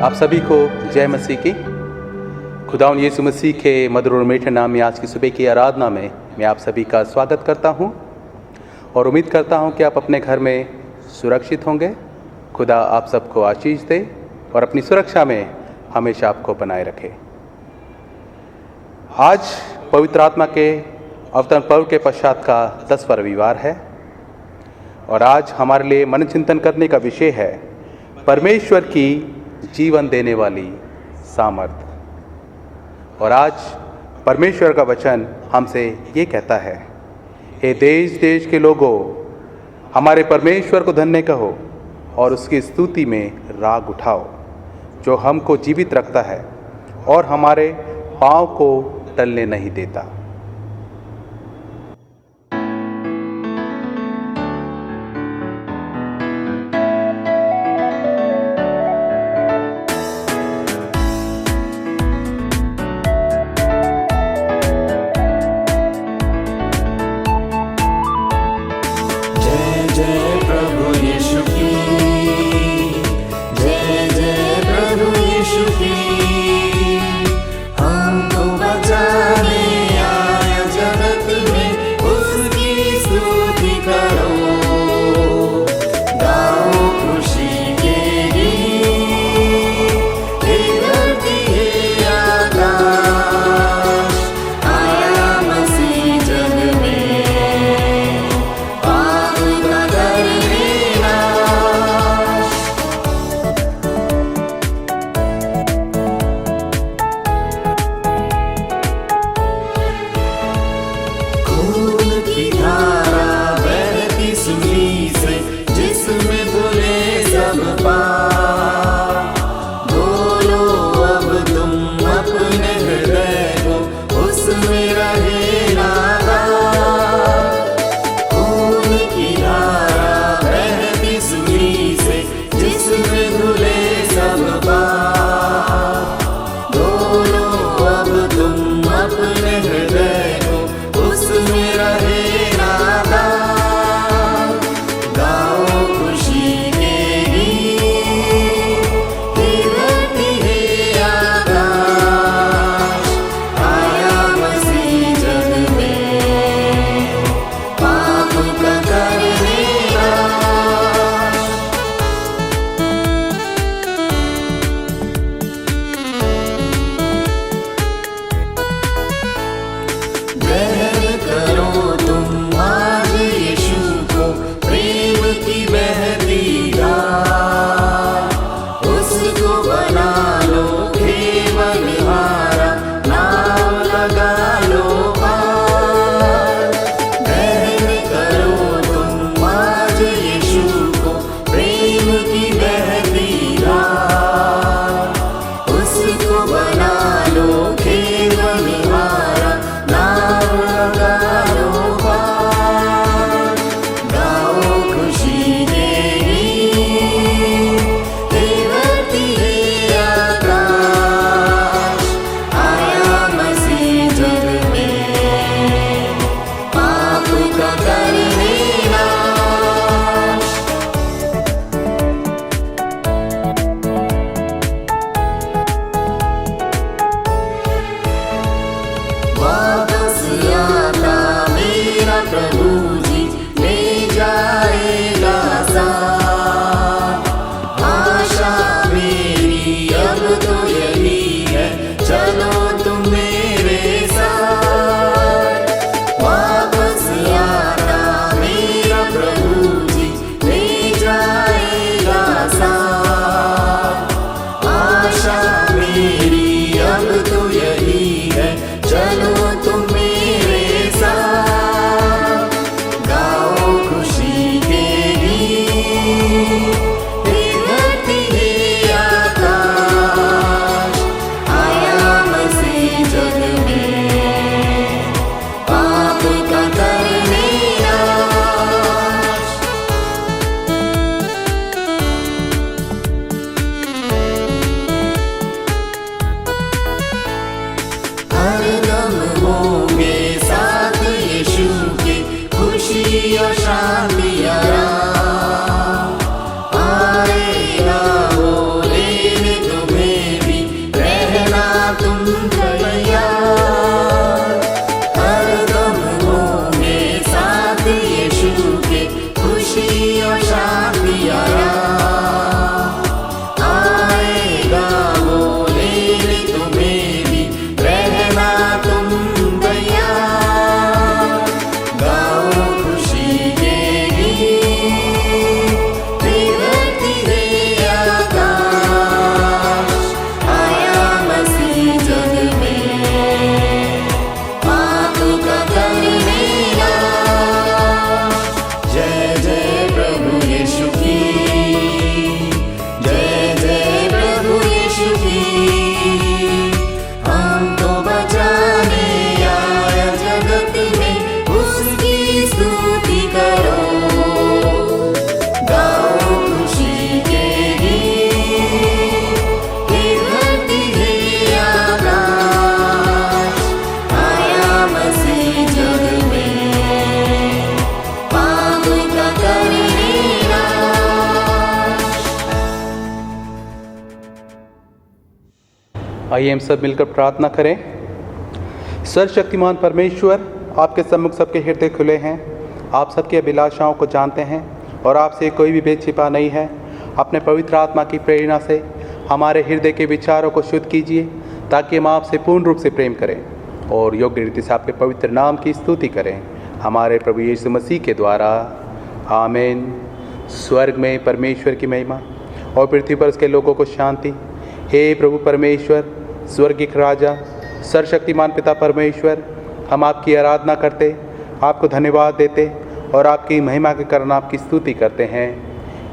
आप सभी को जय मसीह की। खुदावंद यीशु मसीह के मधुर और मीठे नाम में आज की सुबह की आराधना में मैं आप सभी का स्वागत करता हूं और उम्मीद करता हूं कि आप अपने घर में सुरक्षित होंगे। खुदा आप सबको आशीष दे और अपनी सुरक्षा में हमेशा आपको बनाए रखे। आज पवित्र आत्मा के अवतरण पर्व के पश्चात का 10वां रविवार है और आज हमारे लिए मन चिंतन करने का विषय है परमेश्वर की जीवन देने वाली सामर्थ। और आज परमेश्वर का वचन हमसे ये कहता है, हे देश देश के लोगों, हमारे परमेश्वर को धन्य कहो और उसकी स्तुति में राग उठाओ, जो हमको जीवित रखता है और हमारे पाँव को टलने नहीं देता। जय प्रभु यीशु की, जय जय प्रभु यीशु की, हमको बचाने आइए हम सब मिलकर प्रार्थना करें। सर्वशक्तिमान परमेश्वर, आपके सम्मुख सबके हृदय खुले हैं। आप सबकी अभिलाषाओं को जानते हैं और आपसे कोई भी भेद छिपा नहीं है। अपने पवित्र आत्मा की प्रेरणा से हमारे हृदय के विचारों को शुद्ध कीजिए, ताकि हम आपसे पूर्ण रूप से प्रेम करें और योग्य रीति से आपके पवित्र नाम की स्तुति करें, हमारे प्रभु यीशु मसीह के द्वारा। आमीन। स्वर्ग में परमेश्वर की महिमा और पृथ्वी पर उसके लोगों को शांति। हे प्रभु परमेश्वर, स्वर्गीय राजा, सर्वशक्तिमान पिता परमेश्वर, हम आपकी आराधना करते, आपको धन्यवाद देते और आपकी महिमा के कारण आपकी स्तुति करते हैं।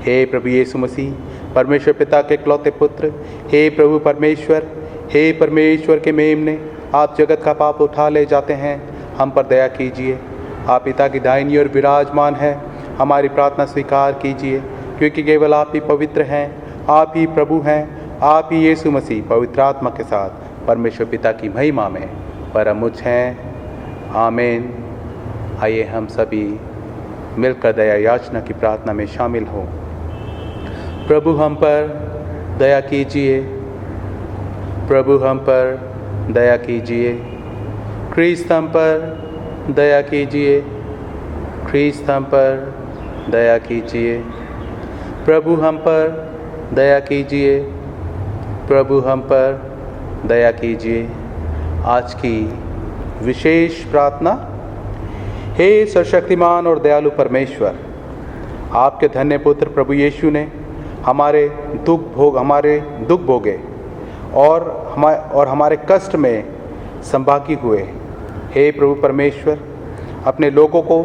हे प्रभु यीशु मसीह, परमेश्वर पिता के इकलौते पुत्र, हे प्रभु परमेश्वर, हे परमेश्वर के मेमने, आप जगत का पाप उठा ले जाते हैं, हम पर दया कीजिए। आप पिता की दाहिनी ओर विराजमान है, हमारी प्रार्थना स्वीकार कीजिए, क्योंकि केवल आप ही पवित्र हैं, आप ही प्रभु हैं, आप ही यीशु मसीह पवित्र आत्मा के साथ परमेश्वर पिता की महिमा में परम उच्च हैं। आमीन। आइए हम सभी मिलकर दया याचना की प्रार्थना में शामिल हों। प्रभु हम पर दया कीजिए, प्रभु हम पर दया कीजिए, ख्रीस्त हम पर दया कीजिए, ख्रीस्त हम पर दया कीजिए, प्रभु हम पर दया कीजिए, प्रभु हम पर दया कीजिए। आज की विशेष प्रार्थना। हे सर्वशक्तिमान और दयालु परमेश्वर, आपके धन्य पुत्र प्रभु यीशु ने हमारे दुख भोगे और हमारे कष्ट में संभागी हुए। हे प्रभु परमेश्वर, अपने लोगों को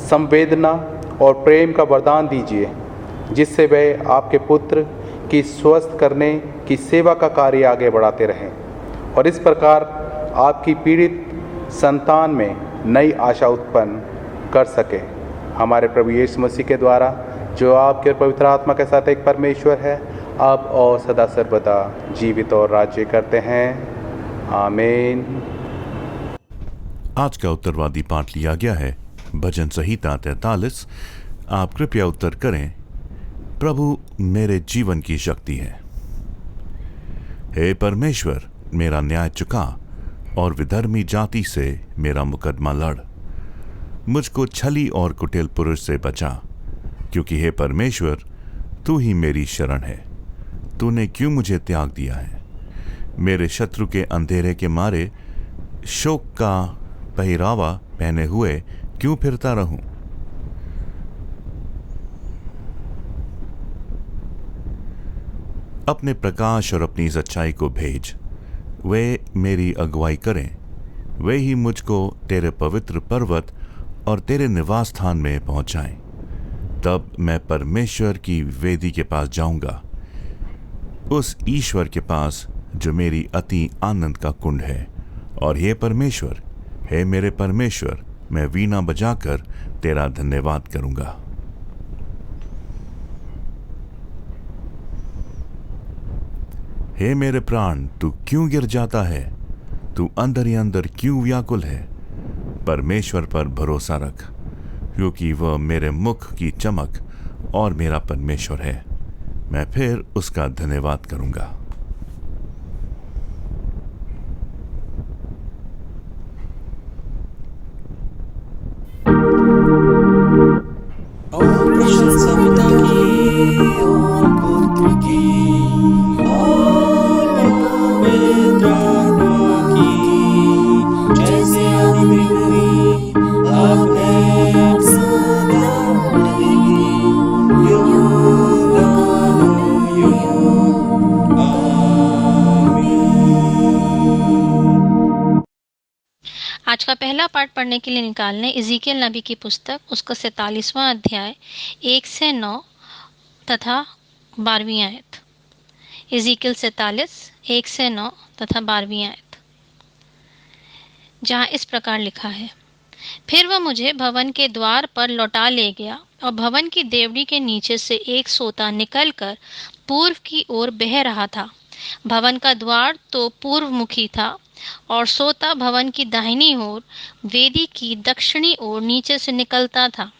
संवेदना और प्रेम का वरदान दीजिए, जिससे वे आपके पुत्र की स्वस्थ करने की सेवा का कार्य आगे बढ़ाते रहें और इस प्रकार आपकी पीड़ित संतान में नई आशा उत्पन्न कर सके। हमारे प्रभु यीशु मसीह के द्वारा, जो आपके पवित्र आत्मा के साथ एक परमेश्वर है, अब और सदा सर्वदा जीवित और राज्य करते हैं। आमीन। आज का उत्तरवादी पाठ लिया गया है भजन संहिता 43। आप कृपया उत्तर करें। प्रभु मेरे जीवन की शक्ति है। हे परमेश्वर, मेरा न्याय चुका और विधर्मी जाति से मेरा मुकदमा लड़। मुझको छली और कुटिल पुरुष से बचा, क्योंकि हे परमेश्वर, तू ही मेरी शरण है। तूने क्यों मुझे त्याग दिया है? मेरे शत्रु के अंधेरे के मारे शोक का पहरावा पहने हुए क्यों फिरता रहूं? अपने प्रकाश और अपनी सच्चाई को भेज, वे मेरी अगुवाई करें। वे ही मुझको तेरे पवित्र पर्वत और तेरे निवास स्थान में पहुंचाएं। तब मैं परमेश्वर की वेदी के पास जाऊंगा, उस ईश्वर के पास जो मेरी अति आनंद का कुंड है। और हे परमेश्वर, हे मेरे परमेश्वर, मैं वीणा बजाकर तेरा धन्यवाद करूंगा। हे मेरे प्राण, तू क्यों गिर जाता है? तू अंदर ही अंदर क्यों व्याकुल है? परमेश्वर पर भरोसा रख, क्योंकि वह मेरे मुख की चमक और मेरा परमेश्वर है। मैं फिर उसका धन्यवाद करूंगा। और प्रशंसा पिता की और पुत्र की और पवित्र आत्मा की, जैसे आदि में हुई, अब है, अब सदा रहेगी, युग युग। आमीन। आज का पहला पाठ पढ़ने के लिए निकालने इज़ीकियल नबी की पुस्तक, उसका 47वां अध्याय 1 से 9 तथा 12वीं आयत। इज़ीकियल 47 1 से 9 तथा 12वीं आयत, जहाँ इस प्रकार लिखा है। फिर वह मुझे भवन के द्वार पर लौटा ले गया और भवन की देवड़ी के नीचे से एक सोता निकलकर पूर्व की ओर बह रहा था। भवन का द्वार तो पूर्वमुखी था और सोता भवन की दाहिनी ओर वेदी की दक्षिणी ओर नीचे से निकलता था।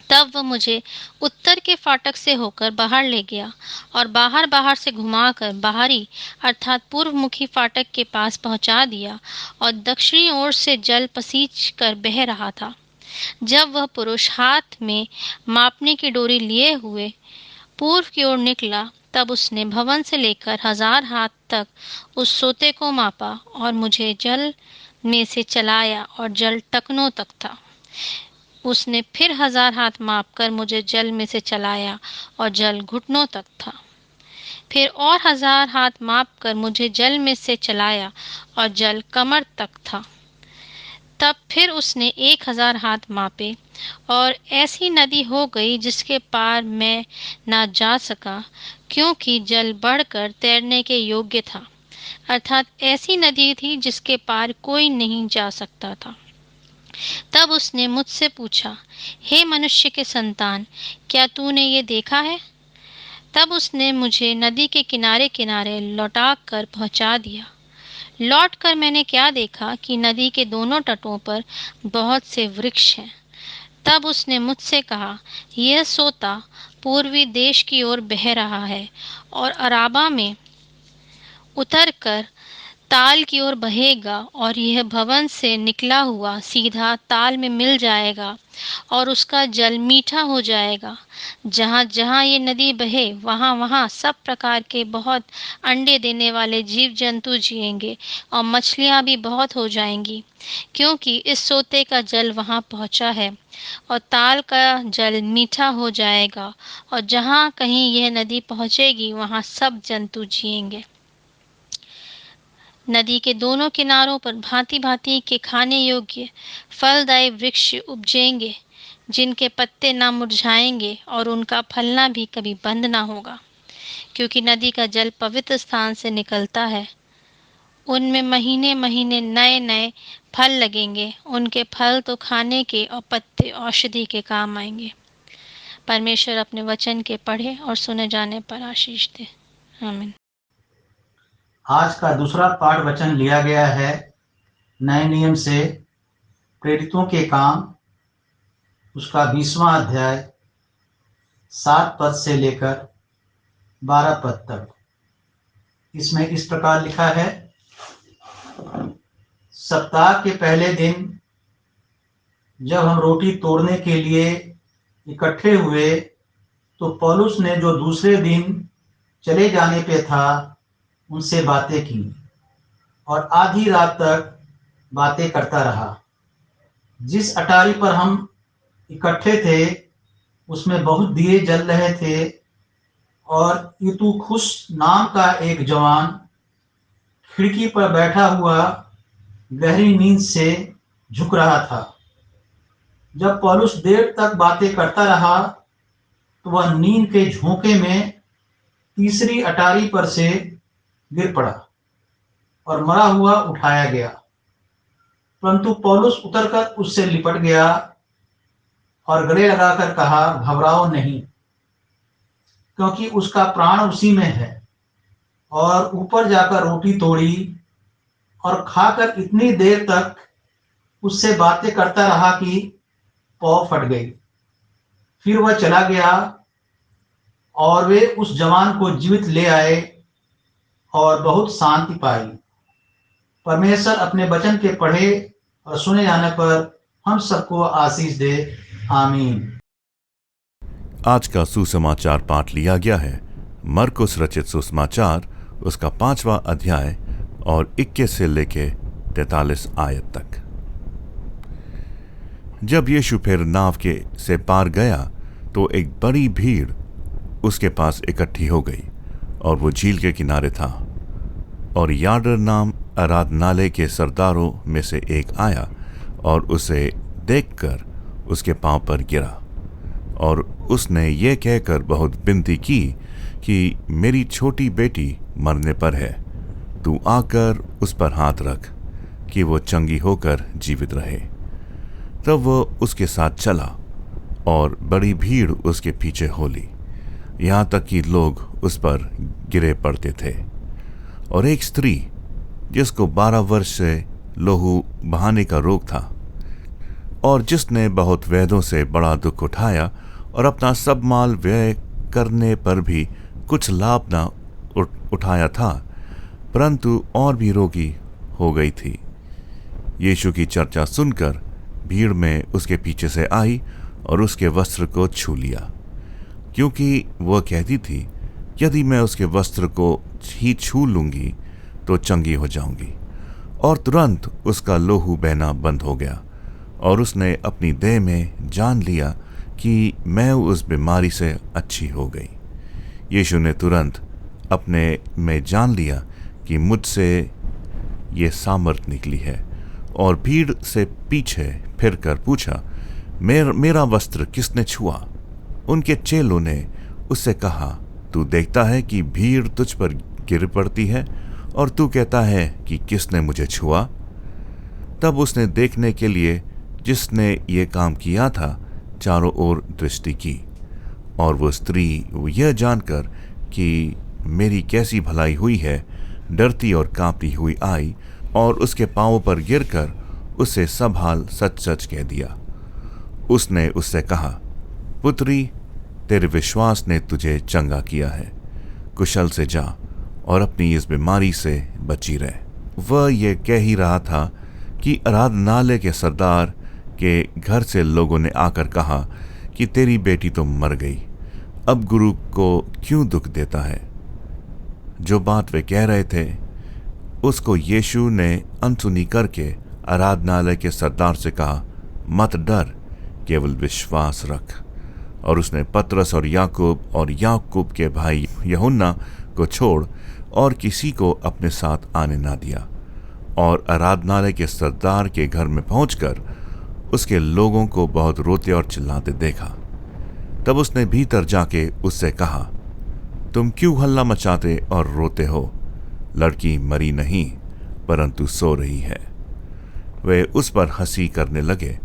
तब वह मुझे उत्तर के फाटक से होकर बाहर ले गया और बाहर से घुमाकर बाहरी अर्थात पूर्वमुखी फाटक के पास पहुंचा दिया और दक्षिणी ओर से जल पसीज कर बह रहा था। जब वह पुरुष हाथ में मापने की डोरी लिए हुए पूर्व की ओर निकला, तब उसने भवन से लेकर 1000 हाथ तक उस सोते को मापा और मुझे जल में से चलाया और जल टखनों तक था। उसने फिर 1000 हाथ मापकर मुझे जल में से चलाया और जल घुटनों तक था। फिर और 1000 हाथ मापकर मुझे जल में से चलाया और जल कमर तक था। तब फिर उसने 1000 हाथ मापे और ऐसी नदी हो गई जिसके पार मैं ना जा सका, क्योंकि जल बढ़कर तैरने के योग्य था। अर्थात ऐसी नदी थी जिसके पार कोई नहीं जा सकता था। तब उसने मुझसे पूछा, हे मनुष्य के संतान, क्या तूने ये देखा है? तब उसने मुझे नदी के किनारे किनारे लौटा कर पहुंचा दिया। लौटकर मैंने क्या देखा कि नदी के दोनों तटों पर बहुत से वृक्ष हैं। तब उसने मुझसे कहा, यह सोता पूर्वी देश की ओर बह रहा है और अराबा में उतरकर ताल की ओर बहेगा और यह भवन से निकला हुआ सीधा ताल में मिल जाएगा और उसका जल मीठा हो जाएगा। जहाँ जहाँ ये नदी बहे वहाँ वहाँ सब प्रकार के बहुत अंडे देने वाले जीव जंतु जिएंगे और मछलियाँ भी बहुत हो जाएंगी, क्योंकि इस सोते का जल वहाँ पहुँचा है और ताल का जल मीठा हो जाएगा और जहाँ कहीं यह नदी पहुँचेगी वहाँ सब जंतु जिएंगे। नदी के दोनों किनारों पर भांति भांति के खाने योग्य फलदायी वृक्ष उपजेंगे, जिनके पत्ते ना मुरझाएंगे और उनका फलना भी कभी बंद ना होगा, क्योंकि नदी का जल पवित्र स्थान से निकलता है। उनमें महीने महीने नए नए फल लगेंगे। उनके फल तो खाने के और पत्ते औषधि के काम आएंगे। परमेश्वर अपने वचन के पढ़े और सुने जाने पर आशीष दे। आमीन। आज का दूसरा पाठ वचन लिया गया है नए नियम से प्रेरितों के काम, उसका 20वां अध्याय 7 पद से लेकर 12 पद तक। इसमें इस प्रकार लिखा है, सप्ताह के पहले दिन जब हम रोटी तोड़ने के लिए इकट्ठे हुए, तो पौलुस ने जो दूसरे दिन चले जाने पे था उनसे बातें की और आधी रात तक बातें करता रहा। जिस अटारी पर हम इकट्ठे थे उसमें बहुत दिए जल रहे थे और यूतुखुस नाम का एक जवान खिड़की पर बैठा हुआ गहरी नींद से झुक रहा था। जब पौलुस देर तक बातें करता रहा तो वह नींद के झोंके में तीसरी अटारी पर से गिर पड़ा और मरा हुआ उठाया गया। परंतु पौलुस उतरकर उससे लिपट गया और गले लगाकर कहा, घबराओ नहीं, क्योंकि उसका प्राण उसी में है। और ऊपर जाकर रोटी तोड़ी और खाकर इतनी देर तक उससे बातें करता रहा कि पौ फट गई। फिर वह चला गया और वे उस जवान को जीवित ले आए और बहुत शांति पाई। परमेश्वर अपने वचन के पढ़े और सुने जाने पर हम सबको आशीष दे। आमीन। आज का सुसमाचार पाठ लिया गया है मरकुस रचित सुसमाचार, उसका 5वां अध्याय और 21 से लेके 43 आयत तक। जब यीशु फिर नाव के से पार गया तो एक बड़ी भीड़ उसके पास इकट्ठी हो गई और वो झील के किनारे था। और याडर नाम आराधनालय के सरदारों में से एक आया और उसे देखकर उसके पांव पर गिरा और उसने ये कहकर बहुत विनती की कि मेरी छोटी बेटी मरने पर है, तू आकर उस पर हाथ रख कि वो चंगी होकर जीवित रहे। तब वो उसके साथ चला और बड़ी भीड़ उसके पीछे हो ली, यहाँ तक कि लोग उस पर गिरे पड़ते थे। और एक स्त्री जिसको 12 वर्ष से लहू बहाने का रोग था, और जिसने बहुत वेदों से बड़ा दुख उठाया और अपना सब माल व्यय करने पर भी कुछ लाभ न उठाया था, परंतु और भी रोगी हो गई थी। यीशु की चर्चा सुनकर भीड़ में उसके पीछे से आई और उसके वस्त्र को छू लिया, क्योंकि वह कहती थी, यदि मैं उसके वस्त्र को ही छू लूंगी तो चंगी हो जाऊंगी। और तुरंत उसका लोहू बहना बंद हो गया और उसने अपनी देह में जान लिया कि मैं उस बीमारी से अच्छी हो गई। यीशु ने तुरंत अपने में जान लिया कि मुझसे ये सामर्थ निकली है, और भीड़ से पीछे फिरकर पूछा, मेरा वस्त्र किसने छुआ? उनके चेलों ने उससे कहा, तू देखता है कि भीड़ तुझ पर गिर पड़ती है और तू कहता है कि किसने मुझे छुआ? तब उसने देखने के लिए जिसने ये काम किया था चारों ओर दृष्टि की, और वो स्त्री यह जानकर कि मेरी कैसी भलाई हुई है, डरती और कांपती हुई आई और उसके पांवों पर गिरकर उसे सब हाल सच सच कह दिया। उसने उससे कहा, पुत्री, तेरे विश्वास ने तुझे चंगा किया है, कुशल से जा और अपनी इस बीमारी से बची रह। वह ये कह ही रहा था कि आराधनालय के सरदार के घर से लोगों ने आकर कहा कि तेरी बेटी तो मर गई, अब गुरु को क्यों दुख देता है? जो बात वे कह रहे थे उसको यीशु ने अनसुनी करके आराधनालय के सरदार से कहा, मत डर, केवल विश्वास रख। और उसने पतरस और याकूब के भाई यूहन्ना को छोड़ और किसी को अपने साथ आने ना दिया, और आराधनालय के सरदार के घर में पहुंचकर उसके लोगों को बहुत रोते और चिल्लाते देखा। तब उसने भीतर जाके उससे कहा, तुम क्यों हल्ला मचाते और रोते हो? लड़की मरी नहीं परंतु सो रही है। वे उस पर हंसी करने लगे,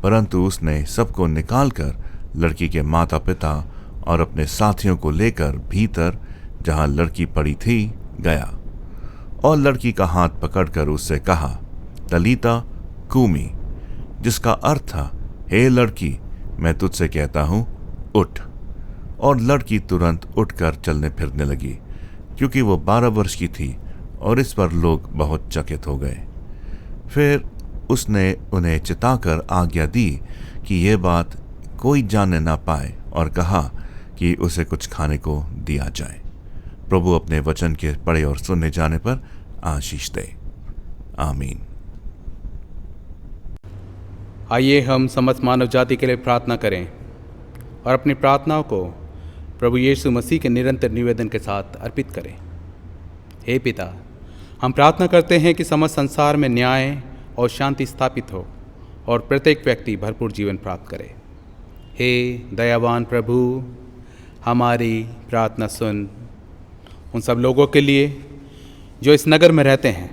परंतु उसने सबको निकालकर लड़की के माता पिता और अपने साथियों को लेकर भीतर जहां लड़की पड़ी थी गया, और लड़की का हाथ पकड़कर उससे कहा, तलीता कूमी, जिसका अर्थ था, हे लड़की, मैं तुझसे कहता हूं, उठ। और लड़की तुरंत उठकर चलने फिरने लगी, क्योंकि वो 12 वर्ष की थी, और इस पर लोग बहुत चकित हो गए। फिर उसने उन्हें चिताकर आज्ञा दी कि यह बात कोई जानने ना पाए, और कहा कि उसे कुछ खाने को दिया जाए। प्रभु अपने वचन के पढ़े और सुनने जाने पर आशीष दे। आमीन। आइए हम समस्त मानव जाति के लिए प्रार्थना करें और अपनी प्रार्थनाओं को प्रभु यीशु मसीह के निरंतर निवेदन के साथ अर्पित करें। हे पिता, हम प्रार्थना करते हैं कि समस्त संसार में न्याय और शांति स्थापित हो और प्रत्येक व्यक्ति भरपूर जीवन प्राप्त करे। हे दयावान प्रभु, हमारी प्रार्थना सुन। उन सब लोगों के लिए जो इस नगर में रहते हैं,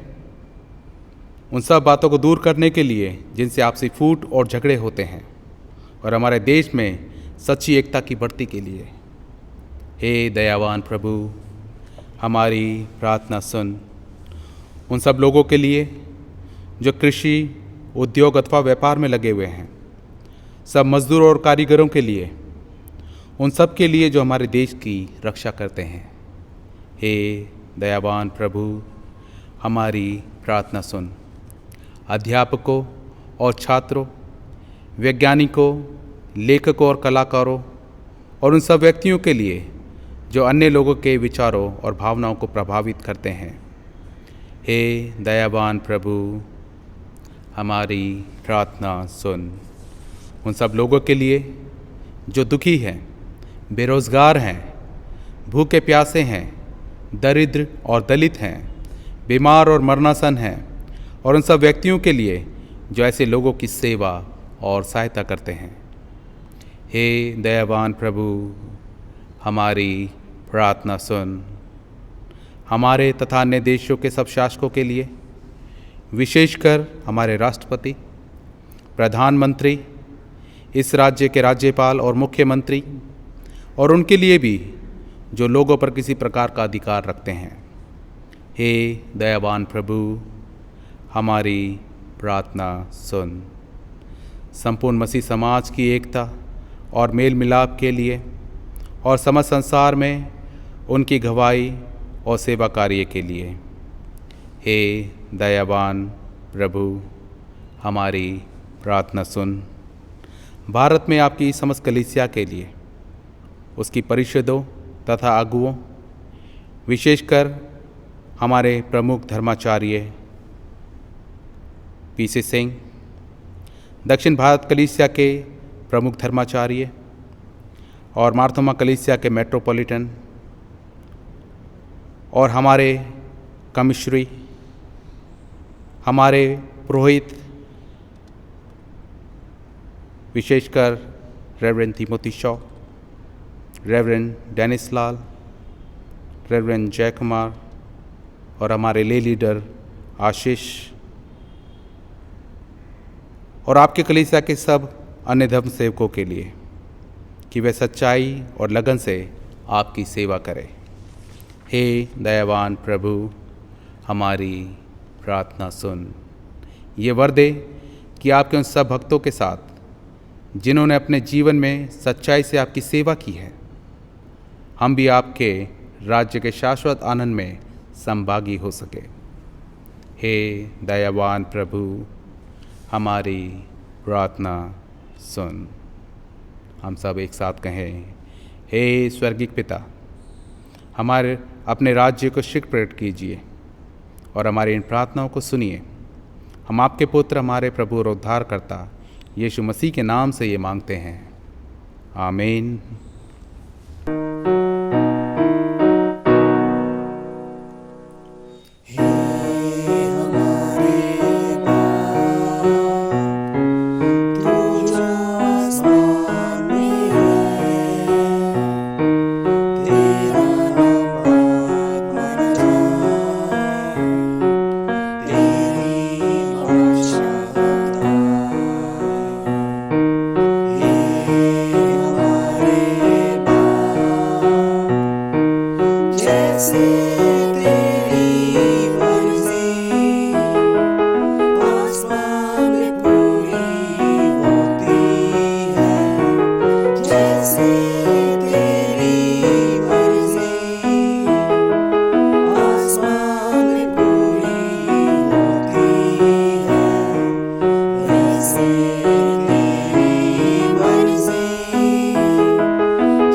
उन सब बातों को दूर करने के लिए जिनसे आपसी फूट और झगड़े होते हैं, और हमारे देश में सच्ची एकता की बढ़ती के लिए। हे दयावान प्रभु, हमारी प्रार्थना सुन। उन सब लोगों के लिए जो कृषि, उद्योग अथवा व्यापार में लगे हुए हैं, सब मजदूरों और कारीगरों के लिए, उन सब के लिए जो हमारे देश की रक्षा करते हैं। हे दयावान प्रभु, हमारी प्रार्थना सुन। अध्यापकों और छात्रों, वैज्ञानिकों, लेखकों और कलाकारों, और उन सब व्यक्तियों के लिए जो अन्य लोगों के विचारों और भावनाओं को प्रभावित करते हैं। हे दयावान प्रभु, हमारी प्रार्थना सुन। उन सब लोगों के लिए जो दुखी हैं, बेरोजगार हैं, भूखे प्यासे हैं, दरिद्र और दलित हैं, बीमार और मरणासन हैं, और उन सब व्यक्तियों के लिए जो ऐसे लोगों की सेवा और सहायता करते हैं। हे दयावान प्रभु, हमारी प्रार्थना सुन। हमारे तथा अन्य देशों के सब शासकों के लिए, विशेषकर हमारे राष्ट्रपति, प्रधानमंत्री, इस राज्य के राज्यपाल और मुख्यमंत्री, और उनके लिए भी जो लोगों पर किसी प्रकार का अधिकार रखते हैं। हे दयावान प्रभु, हमारी प्रार्थना सुन। संपूर्ण मसीह समाज की एकता और मेल मिलाप के लिए और समस्त संसार में उनकी गवाही और सेवा कार्य के लिए। हे दयावान प्रभु, हमारी प्रार्थना सुन। भारत में आपकी समस्त कलीसिया के लिए, उसकी परिषदों तथा अगुओं, विशेषकर हमारे प्रमुख धर्माचार्य पीसी सिंह, दक्षिण भारत कलीसिया के प्रमुख धर्माचार्य और मार्तोमा कलीसिया के मेट्रोपॉलिटन और हमारे कमिश्नरी, हमारे पुरोहित, विशेषकर reverend Timothy Shaw, reverend Dennis Lal, reverend Jai Kumar और हमारे ले लीडर आशीष और आपके कलीसिया के सब अन्य धर्म सेवकों के लिए कि वे सच्चाई और लगन से आपकी सेवा करें। हे दयावान प्रभु, हमारी प्रार्थना सुन। ये वर दे कि आपके उन सब भक्तों के साथ जिन्होंने अपने जीवन में सच्चाई से आपकी सेवा की है, हम भी आपके राज्य के शाश्वत आनंद में संभागी हो सके। हे दयावान प्रभु, हमारी प्रार्थना सुन। हम सब एक साथ कहें, हे स्वर्गीय पिता, हमारे अपने राज्य को शीघ्र प्रकट कीजिए और हमारी इन प्रार्थनाओं को सुनिए। हम आपके पुत्र, हमारे प्रभु और उद्धारकर्ता यीशु मसीह के नाम से ये मांगते हैं, आमीन।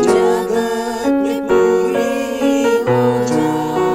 जगत में पूरी हो जाए।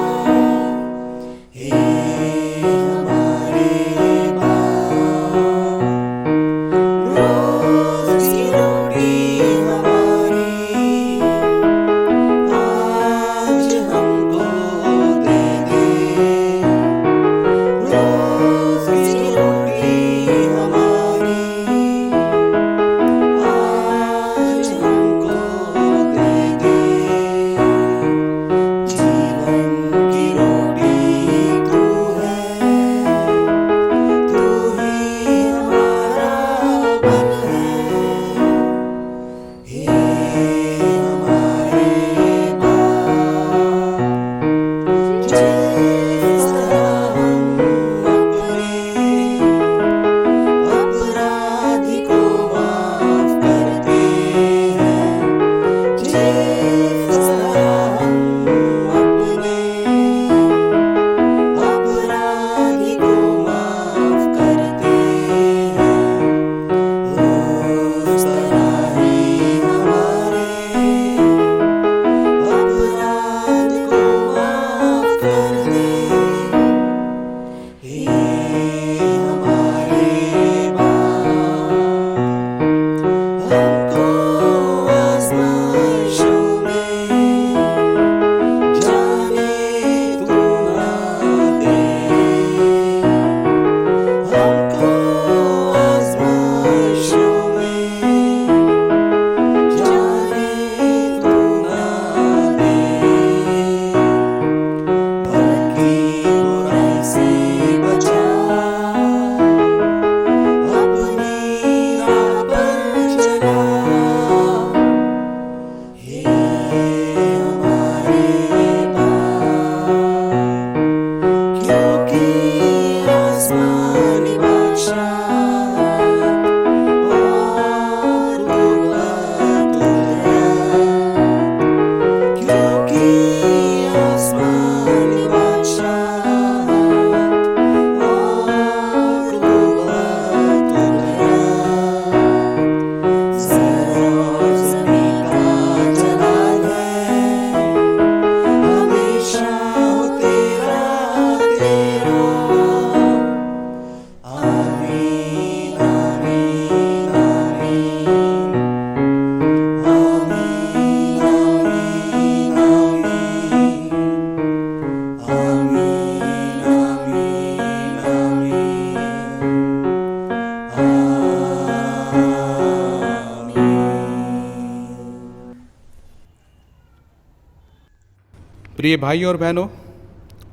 प्रिय भाइयों और बहनों,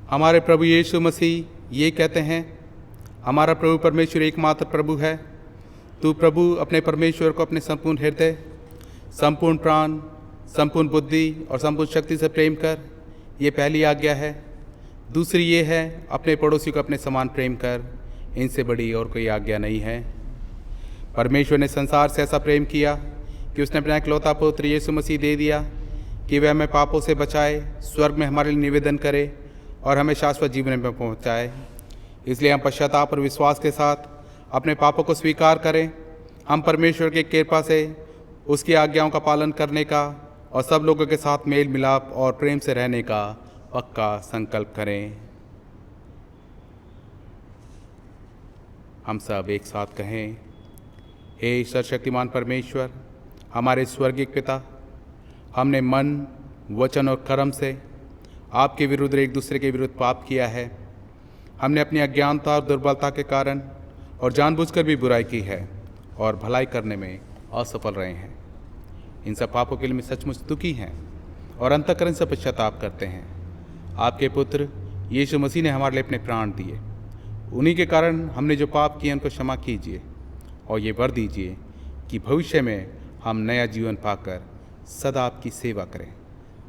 हमारे प्रभु यीशु मसीह ये कहते हैं, हमारा प्रभु परमेश्वर एकमात्र प्रभु है। तू प्रभु अपने परमेश्वर को अपने संपूर्ण हृदय, संपूर्ण प्राण, संपूर्ण बुद्धि और संपूर्ण शक्ति से प्रेम कर। ये पहली आज्ञा है। दूसरी ये है, अपने पड़ोसी को अपने समान प्रेम कर। इनसे बड़ी और कोई आज्ञा नहीं है। परमेश्वर ने संसार से ऐसा प्रेम किया कि उसने अपना इकलौता पुत्र यीशु मसीह दे दिया कि वह हमें पापों से बचाए, स्वर्ग में हमारे लिए निवेदन करे और हमें शाश्वत जीवन में पहुंचाए। इसलिए हम पश्चाताप और विश्वास के साथ अपने पापों को स्वीकार करें। हम परमेश्वर की कृपा से उसकी आज्ञाओं का पालन करने का और सब लोगों के साथ मेल मिलाप और प्रेम से रहने का पक्का संकल्प करें। हम सब एक साथ कहें, हे सर्वशक्तिमान परमेश्वर, हमारे स्वर्गीय पिता, हमने मन, वचन और कर्म से आपके विरुद्ध एक दूसरे के विरुद्ध पाप किया है। हमने अपनी अज्ञानता और दुर्बलता के कारण और जानबूझकर भी बुराई की है और भलाई करने में असफल रहे हैं। इन सब पापों के लिए मैं सचमुच दुखी हैं और अंतःकरण से पश्चाताप करते हैं। आपके पुत्र यीशु मसीह ने हमारे लिए अपने प्राण दिए। उन्हीं के कारण हमने जो पाप किए उनको क्षमा कीजिए और ये वर दीजिए कि भविष्य में हम नया जीवन पाकर सदा आपकी सेवा करें,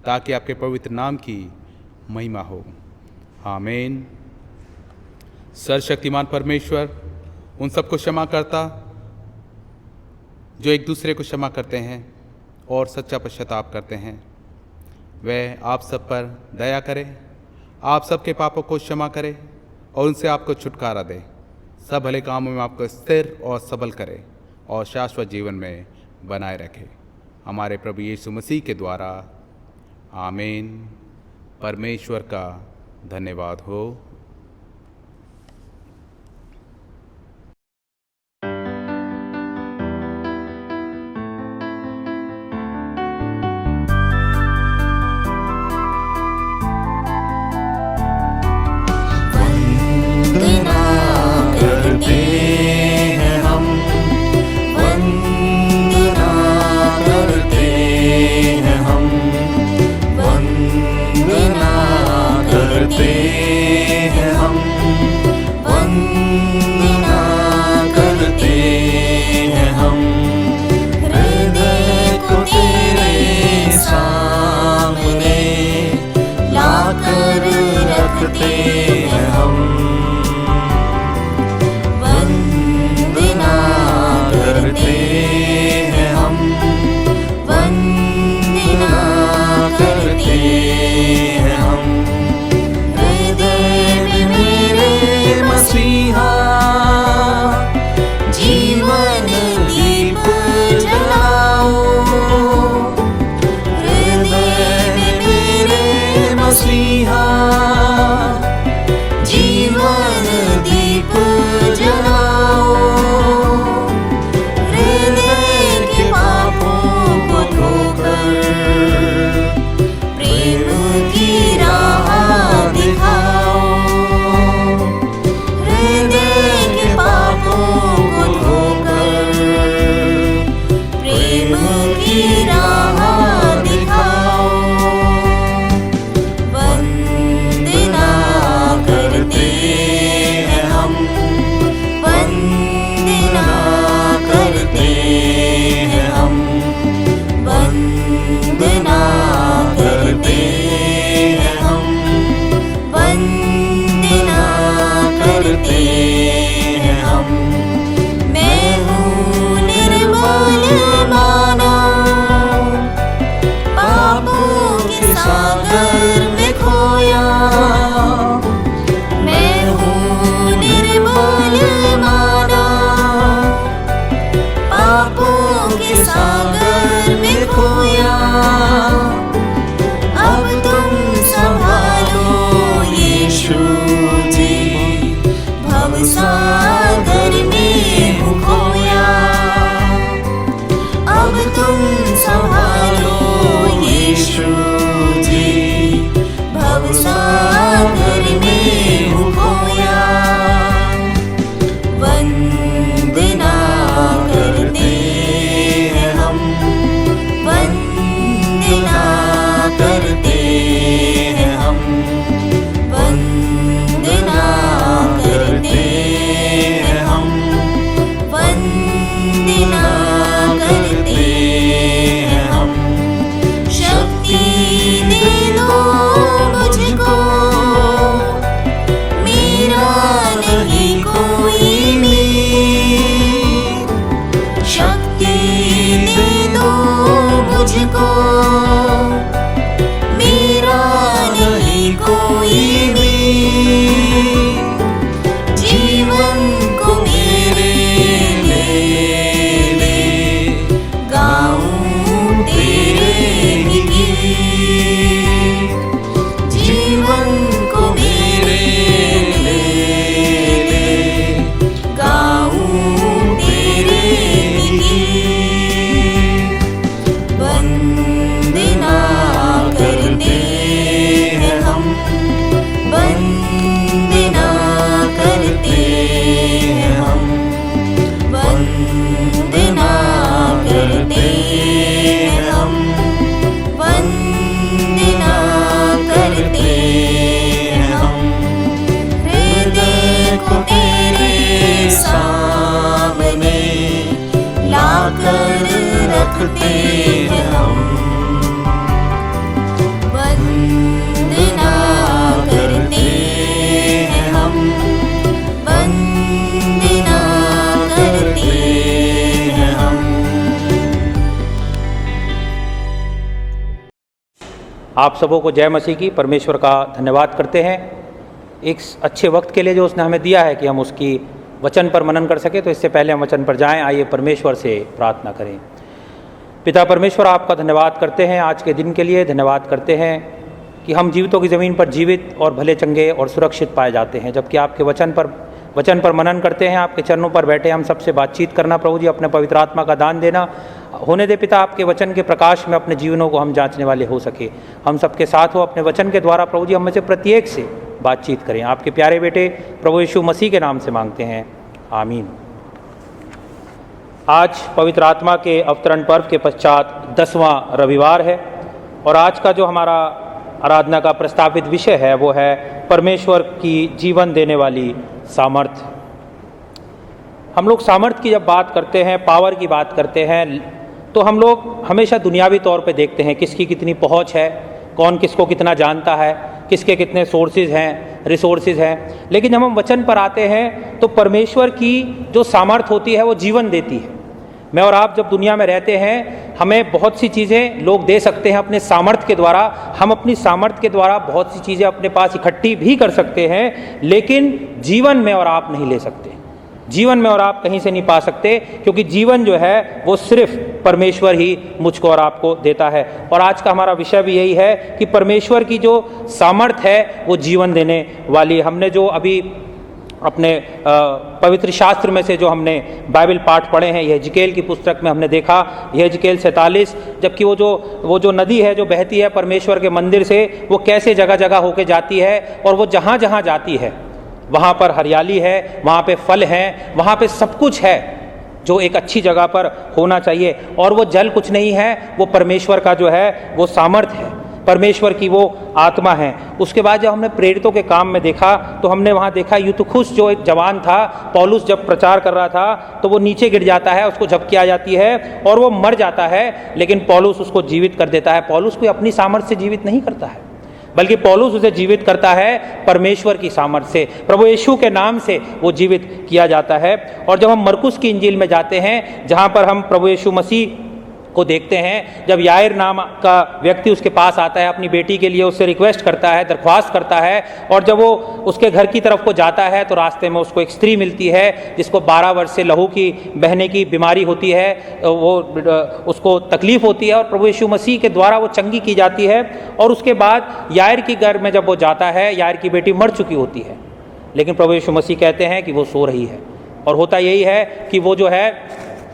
ताकि आपके पवित्र नाम की महिमा हो। आमीन। सर्वशक्तिमान परमेश्वर उन सबको क्षमा करता जो एक दूसरे को क्षमा करते हैं और सच्चा पश्चाताप करते हैं। वह आप सब पर दया करे, आप सबके पापों को क्षमा करे और उनसे आपको छुटकारा दे, सब भले कामों में आपको स्थिर और सबल करे और शाश्वत जीवन में बनाए रखे। हमारे प्रभु यीशु मसीह के द्वारा। आमीन। परमेश्वर का धन्यवाद हो। संभालो यीशु जी। करते हैं हम, वंदना करते हैं हम, वंदना करते हैं हम। आप सबों को जय मसीह की। परमेश्वर का धन्यवाद करते हैं एक अच्छे वक्त के लिए जो उसने हमें दिया है कि हम उसकी वचन पर मनन कर सके। तो इससे पहले हम वचन पर जाएं, आइए परमेश्वर से प्रार्थना करें। पिता परमेश्वर, आपका धन्यवाद करते हैं आज के दिन के लिए। धन्यवाद करते हैं कि हम जीवितों की ज़मीन पर जीवित और भले चंगे और सुरक्षित पाए जाते हैं, जबकि आपके वचन पर मनन करते हैं। आपके चरणों पर बैठे हम सबसे बातचीत करना प्रभु जी, अपने पवित्र आत्मा का दान देना होने दे पिता। आपके वचन के प्रकाश में अपने जीवनों को हम जांचने वाले हो सके। हम सबके साथ हो अपने वचन के द्वारा प्रभु जी, हम में से प्रत्येक से बातचीत करें। आपके प्यारे बेटे प्रभु यीशु मसीह के नाम से मांगते हैं, आमीन। आज पवित्र आत्मा के अवतरण पर्व के पश्चात 10वां रविवार है और आज का जो हमारा आराधना का प्रस्तावित विषय है वो है परमेश्वर की जीवन देने वाली सामर्थ्य। हम लोग सामर्थ्य की जब बात करते हैं, पावर की बात करते हैं, तो हम लोग हमेशा दुनियावी तौर पे देखते हैं किसकी कितनी पहुंच है, कौन किसको कितना जानता है, किसके कितने सोर्सेज हैं, रिसोर्सेज हैं। लेकिन जब हम वचन पर आते हैं तो परमेश्वर की जो सामर्थ्य होती है वो जीवन देती है। मैं और आप जब दुनिया में रहते हैं, हमें बहुत सी चीज़ें लोग दे सकते हैं अपने सामर्थ्य के द्वारा। हम अपनी सामर्थ्य के द्वारा बहुत सी चीज़ें अपने पास इकट्ठी भी कर सकते हैं, लेकिन जीवन में और आप नहीं ले सकते। जीवन में और आप कहीं से नहीं पा सकते, क्योंकि जीवन जो है वो सिर्फ परमेश्वर ही मुझको और आपको देता है। और आज का हमारा विषय भी यही है कि परमेश्वर की जो सामर्थ्य है वो जीवन देने वाली। हमने जो अभी अपने पवित्र शास्त्र में से जो हमने बाइबल पाठ पढ़े हैं, यहेजकेल की पुस्तक में हमने देखा यहेजकेल 47, जबकि वो जो नदी है जो बहती है परमेश्वर के मंदिर से, वो कैसे जगह जगह होके जाती है, और वो जहाँ जहाँ जाती है वहाँ पर हरियाली है, वहाँ पे फल हैं, वहाँ पे सब कुछ है जो एक अच्छी जगह पर होना चाहिए। और वो जल कुछ नहीं है, वो परमेश्वर का जो है वो सामर्थ्य है, परमेश्वर की वो आत्मा है। उसके बाद जब हमने प्रेरितों के काम में देखा तो हमने वहाँ देखा यूतुखुस जो एक जवान था, पौलुस जब प्रचार कर रहा था तो वो नीचे गिर जाता है, उसको झपकी आ जाती है और वो मर जाता है, लेकिन पौलुस उसको जीवित कर देता है। पौलुस कोई अपनी सामर्थ्य से जीवित नहीं करता है, बल्कि पौलुस उसे जीवित करता है परमेश्वर की सामर्थ्य से। प्रभु यीशु के नाम से वो जीवित किया जाता है। और जब हम मरकुस की इंजील में जाते हैं, जहाँ पर हम प्रभु यीशु मसीह को देखते हैं, जब यायर नाम का व्यक्ति उसके पास आता है, अपनी बेटी के लिए उससे रिक्वेस्ट करता है, दरख्वास्त करता है, और जब वो उसके घर की तरफ को जाता है तो रास्ते में उसको एक स्त्री मिलती है जिसको 12 वर्ष से लहू की बहने की बीमारी होती है, वो उसको तकलीफ होती है और प्रभु यीशु मसीह के द्वारा वो चंगी की जाती है। और उसके बाद यायर के घर में जब वो जाता है, यायर की बेटी मर चुकी होती है, लेकिन प्रभु यीशु मसीह कहते हैं कि वो सो रही है। और होता यही है कि वो जो है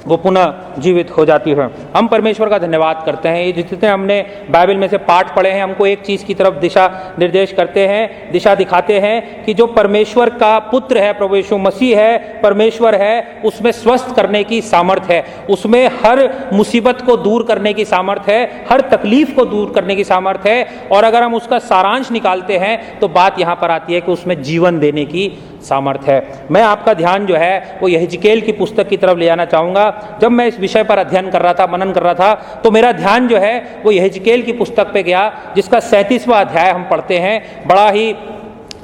वो पुनः जीवित हो जाती है। हम परमेश्वर का धन्यवाद करते हैं। ये जितने हमने बाइबल में से पाठ पढ़े हैं, हमको एक चीज़ की तरफ दिशा निर्देश करते हैं, दिशा दिखाते हैं कि जो परमेश्वर का पुत्र है, प्रभु यीशु मसीह है, परमेश्वर है, उसमें स्वस्थ करने की सामर्थ्य है, उसमें हर मुसीबत को दूर करने की सामर्थ्य है, हर तकलीफ को दूर करने की सामर्थ्य है। और अगर हम उसका सारांश निकालते हैं तो बात यहाँ पर आती है कि उसमें जीवन देने की सामर्थ्य है। मैं आपका ध्यान जो है वो यहेजकेल की पुस्तक की तरफ ले जाना चाहूँगा। जब मैं इस विषय पर अध्ययन कर रहा था, मनन कर रहा था, तो मेरा ध्यान जो है वो यहेजकेल की पुस्तक पे गया, जिसका 37वां अध्याय हम पढ़ते हैं। बड़ा ही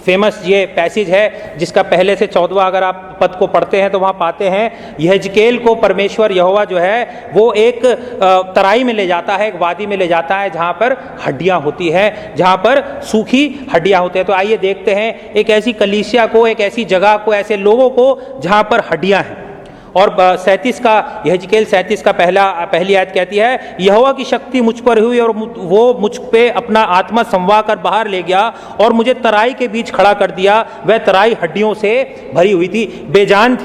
फेमस ये पैसेज है, जिसका पहले से 14वां अगर आप पद को पढ़ते हैं तो वहाँ पाते हैं यहेजकेल को परमेश्वर यहोवा जो है वो एक तराई में ले जाता है, एक वादी में ले जाता है जहाँ पर हड्डियाँ होती हैं, जहाँ पर सूखी हड्डियाँ होती हैं। तो आइए देखते हैं एक ऐसी कलीसिया को, एक ऐसी जगह को, ऐसे लोगों को जहाँ पर हड्डियाँ हैं। और 37 का यहेजकेल 37 का पहली आयत कहती है, यहोवा की शक्ति मुझ पर हुई और वो मुझ पे अपना आत्मा संवाह कर बाहर ले गया और मुझे तराई के बीच खड़ा कर दिया। वह तराई हड्डियों से भरी हुई थी, बेजान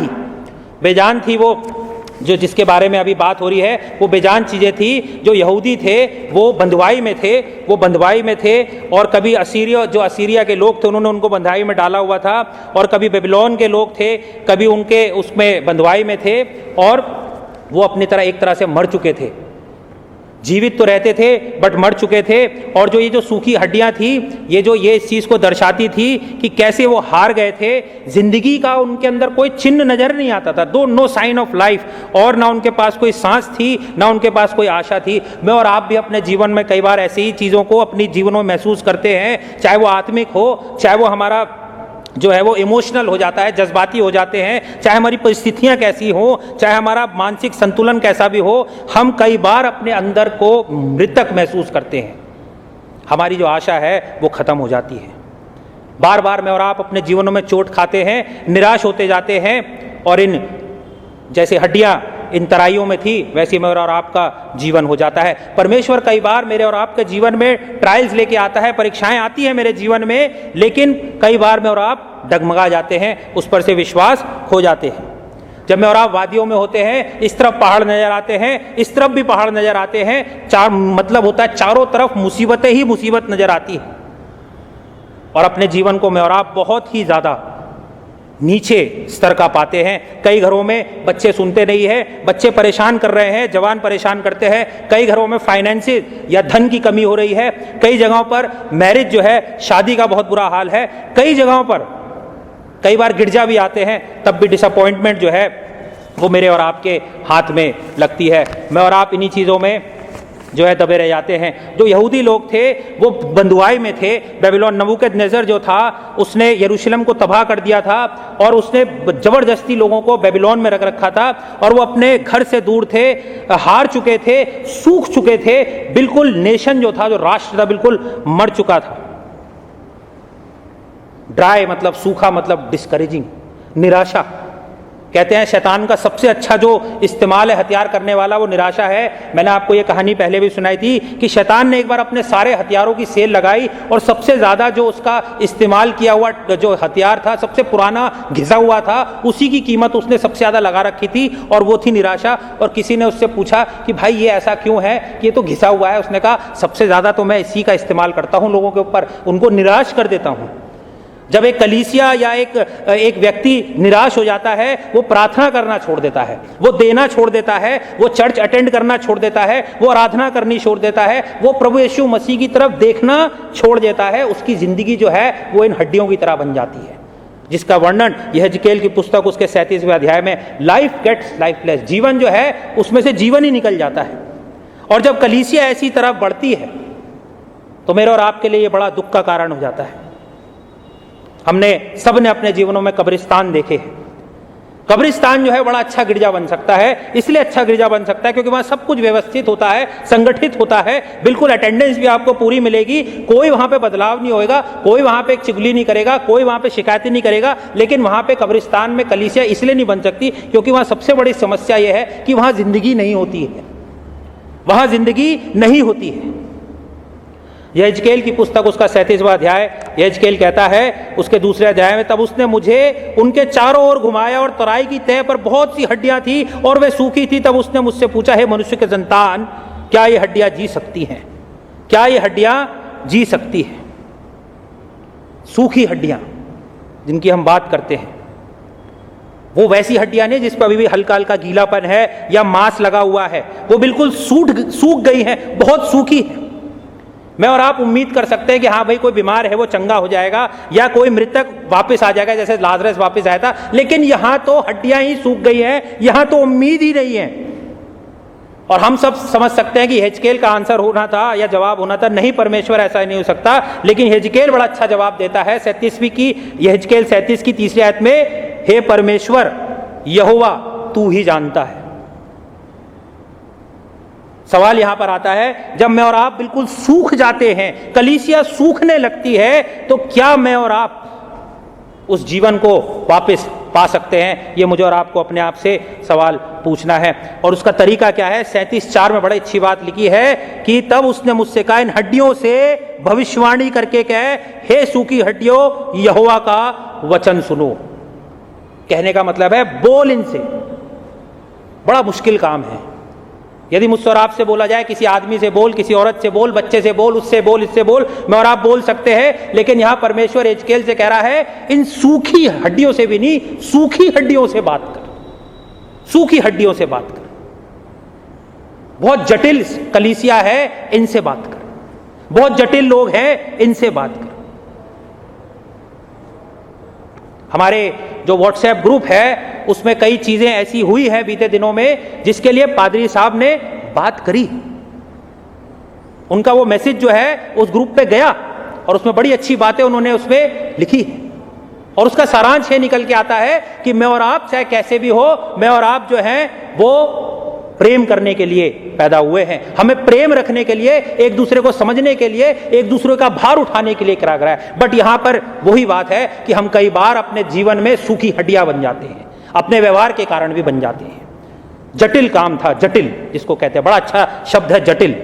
थी वो जो जिसके बारे में अभी बात हो रही है, वो बेजान चीज़ें थी। जो यहूदी थे वो बंधुआई में थे, और कभी असीरिया के लोग थे, उन्होंने उनको बंधुआई में डाला हुआ था, और कभी बेबीलोन के लोग थे, कभी उनके उसमें बंधुआई में थे, और वो अपनी तरह एक तरह से मर चुके थे। जीवित तो रहते थे बट मर चुके थे। और जो ये जो सूखी हड्डियां थी, ये इस चीज़ को दर्शाती थी कि कैसे वो हार गए थे। जिंदगी का उनके अंदर कोई चिन्ह नजर नहीं आता था, नो साइन ऑफ लाइफ, और ना उनके पास कोई सांस थी, ना उनके पास कोई आशा थी। मैं और आप भी अपने जीवन में कई बार ऐसी ही चीज़ों को अपनी जीवनों में महसूस करते हैं, चाहे वो आत्मिक हो, चाहे वो हमारा जो है वो इमोशनल हो जाता है, जज्बाती हो जाते हैं, चाहे हमारी परिस्थितियां कैसी हो, चाहे हमारा मानसिक संतुलन कैसा भी हो, हम कई बार अपने अंदर को मृतक महसूस करते हैं। हमारी जो आशा है वो खत्म हो जाती है। बार बार मैं और आप अपने जीवनों में चोट खाते हैं, निराश होते जाते हैं, और इन जैसे हड्डियां इन तराइयों में थी वैसे मेरा और आपका जीवन हो जाता है। परमेश्वर कई बार मेरे और आपके जीवन में ट्रायल्स लेके आता है, परीक्षाएं आती हैं मेरे जीवन में, लेकिन कई बार मैं और आप डगमगा जाते हैं, उस पर से विश्वास खो जाते हैं। जब मैं और आप वादियों में होते हैं, इस तरफ पहाड़ नजर आते हैं, इस तरफ भी पहाड़ नजर आते हैं, मतलब होता है चारों तरफ मुसीबतें ही मुसीबत नजर आती है, और अपने जीवन को मैं और आप बहुत ही ज्यादा नीचे स्तर का पाते हैं। कई घरों में बच्चे सुनते नहीं है, बच्चे परेशान कर रहे हैं, जवान परेशान करते हैं। कई घरों में फाइनेंसिस या धन की कमी हो रही है। कई जगहों पर मैरिज जो है, शादी का बहुत बुरा हाल है। कई जगहों पर कई बार गिरजा भी आते हैं, तब भी डिसअपॉइंटमेंट जो है वो मेरे और आपके हाथ में लगती है। मैं और आप इन्हीं चीज़ों में जो है दबे रह जाते हैं। जो यहूदी लोग थे वो बंधुआई में थे। बेबीलोन नबूकदनेस्सर जो था उसने यरूशलेम को तबाह कर दिया था, और उसने जबरदस्ती लोगों को बेबीलोन में रख रखा था, और वो अपने घर से दूर थे, हार चुके थे, सूख चुके थे। बिल्कुल नेशन जो था, जो राष्ट्र था, बिल्कुल मर चुका था। ड्राई मतलब सूखा, मतलब डिस्करेजिंग, निराशा। कहते हैं शैतान का सबसे अच्छा जो इस्तेमाल है हथियार करने वाला, वो निराशा है। मैंने आपको ये कहानी पहले भी सुनाई थी कि शैतान ने एक बार अपने सारे हथियारों की सेल लगाई, और सबसे ज़्यादा जो उसका इस्तेमाल किया हुआ जो हथियार था, सबसे पुराना घिसा हुआ था, उसी की कीमत उसने सबसे ज़्यादा लगा रखी थी, और वो थी निराशा। और किसी ने उससे पूछा कि भाई ये ऐसा क्यों है कि ये तो घिसा हुआ है? उसने कहा सबसे ज़्यादा तो मैं इसी का इस्तेमाल करता हूँ लोगों के ऊपर, उनको निराश कर देता हूँ। जब एक कलीसिया या एक व्यक्ति निराश हो जाता है, वो प्रार्थना करना छोड़ देता है, वो देना छोड़ देता है, वो चर्च अटेंड करना छोड़ देता है, वो आराधना करनी छोड़ देता है, वो प्रभु यीशु मसीह की तरफ देखना छोड़ देता है, उसकी जिंदगी जो है वो इन हड्डियों की तरह बन जाती है, जिसका वर्णन यहेजकेल की पुस्तक उसके 37वें अध्याय में, लाइफ गेट्स लाइफलेस, जीवन जो है उसमें से जीवन ही निकल जाता है। और जब कलीसिया ऐसी तरफ बढ़ती है तो मेरे और आपके लिए ये बड़ा दुख का कारण हो जाता है। हमने सबने अपने जीवनों में कब्रिस्तान देखे हैं। कब्रिस्तान जो है बड़ा अच्छा गिरजा बन सकता है, इसलिए अच्छा गिरजा बन सकता है क्योंकि वहां सब कुछ व्यवस्थित होता है, संगठित होता है, बिल्कुल अटेंडेंस भी आपको पूरी मिलेगी, कोई वहां पे बदलाव नहीं होएगा, कोई वहां पे चुगली नहीं करेगा, कोई वहां पे शिकायतें नहीं करेगा। लेकिन वहां पे कब्रिस्तान में कलीसिया इसलिए नहीं बन सकती क्योंकि वहां सबसे बड़ी समस्या यह है कि वहां जिंदगी नहीं होती है, वहां जिंदगी नहीं होती है। यहेजकेल की पुस्तक उसका 37वां अध्याय, यहेजकेल कहता है उसके दूसरे अध्याय में, तब उसने मुझे उनके चारों ओर घुमाया और तराई की तह पर बहुत सी हड्डियां थी और वे सूखी थी। तब उसने मुझसे पूछा, हे मनुष्य के संतान, क्या ये हड्डियां जी सकती हैं? क्या ये हड्डियां जी सकती हैं? सूखी हड्डियां जिनकी हम बात करते हैं, वो वैसी हड्डियां नहीं जिस पर अभी भी हल्का हल्का गीलापन है या मांस लगा हुआ है, वो बिल्कुल सूख गई है, बहुत सूखी है। मैं और आप उम्मीद कर सकते हैं कि हाँ भाई कोई बीमार है वो चंगा हो जाएगा, या कोई मृतक वापस आ जाएगा जैसे लाजरस वापस आया था, लेकिन यहां तो हड्डियां ही सूख गई हैं, यहां तो उम्मीद ही नहीं है। और हम सब समझ सकते हैं कि यहेजकेल का आंसर होना था या जवाब होना था, नहीं परमेश्वर ऐसा नहीं हो सकता। लेकिन यहेजकेल बड़ा अच्छा जवाब देता है 37वीं की, यहेजकेल 37 की 3री आयत में, हे परमेश्वर यहोवा तू ही जानता है। सवाल यहां पर आता है, जब मैं और आप बिल्कुल सूख जाते हैं, कलीसिया सूखने लगती है, तो क्या मैं और आप उस जीवन को वापस पा सकते हैं? ये मुझे और आपको अपने आप से सवाल पूछना है। और उसका तरीका क्या है? 37:4 में बड़ी अच्छी बात लिखी है कि तब उसने मुझसे कहा, इन हड्डियों से भविष्यवाणी करके कहे, हे सूखी हड्डियों यहोवा का वचन सुनो। कहने का मतलब है बोल इनसे। बड़ा मुश्किल काम है। यदि मुझसे और आपसे बोला जाए, किसी आदमी से बोल, किसी औरत से बोल, बच्चे से बोल, उससे बोल, इससे बोल, मैं और आप बोल सकते हैं, लेकिन यहां परमेश्वर यहेजकेल से कह रहा है, इन सूखी हड्डियों से भी नहीं, सूखी हड्डियों से बात कर, सूखी हड्डियों से बात कर। बहुत जटिल कलीसिया है, इनसे बात कर। बहुत जटिल लोग हैं, इनसे बात कर। हमारे जो व्हाट्सएप ग्रुप है उसमें कई चीजें ऐसी हुई है बीते दिनों में जिसके लिए पादरी साहब ने बात करी। उनका वो मैसेज जो है उस ग्रुप पे गया और उसमें बड़ी अच्छी बातें उन्होंने उसमें लिखी है। और उसका सारांश ये निकल के आता है कि मैं और आप चाहे कैसे भी हो, मैं और आप जो हैं वो प्रेम करने के लिए पैदा हुए हैं। हमें प्रेम रखने के लिए, एक दूसरे को समझने के लिए, एक दूसरे का भार उठाने के लिए करा गया है। बट यहां पर वही बात है कि हम कई बार अपने जीवन में सूखी हड्डियां बन जाते हैं, अपने व्यवहार के कारण भी बन जाते हैं। जटिल काम था, जटिल जिसको कहते हैं, बड़ा अच्छा शब्द है जटिल।